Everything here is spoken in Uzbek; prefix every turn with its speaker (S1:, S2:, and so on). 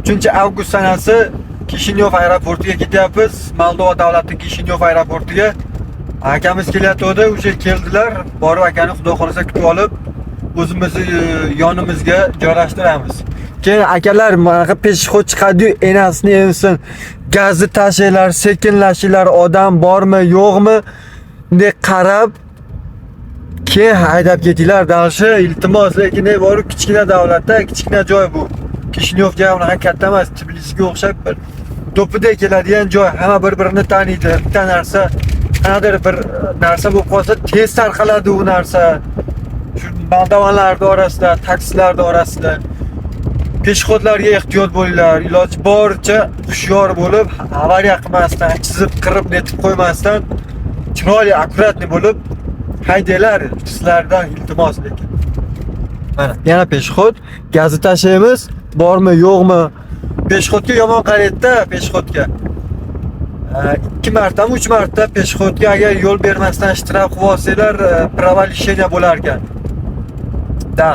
S1: 3-avgust sanasi Kishinyov aeroportiga ketyapmiz. Moldova davlati Kishinyov aeroportiga. Akamiz kelyapti, o'sha keldilar. Borib akani xudo xolasa kutib olib, o'zimizni yonimizga joylashtiramiz. Keyin akalar mana peshxod chiqadi-yu, enasini emsin. Gazni tashinglar, sekinlashinglar, odam bormi, yo'qmi deb qarab keyin haydab ketinglar. Dalshi iltimos, lekin bor kichkina davlatda, kichkina joy bu. Kishinyovga unaqa katta emas, Tbilisiga o'xshab bir to'pidek keladigan joy. Hamma bir-birini taniydi. Bitta narsa, qanadir bir narsa bo'lib qolsa, tez tarqaladi u narsa. Shu moldovanlarning orasida, taksilarning orasida. Peshxodlarga ehtiyot bo'linglar. Iloji boricha hushyor bo'lib, avariya qilmasdan, chizib, qirib netib qo'ymasdan, chiroyli, akkuratli bo'lib haydanglar. Sizlardan iltimos lekin. Mana, yana peshxod, gazni tashlaymiz. Bormi, yo'qmi? Peshxodga yomon qaraydi-da, peshxodga. 2 martami 3 marta peshxodga agar yo'l bermasdan ishtirok qilib olsanglar, pravo lisheniya bo'lar ekan. Da.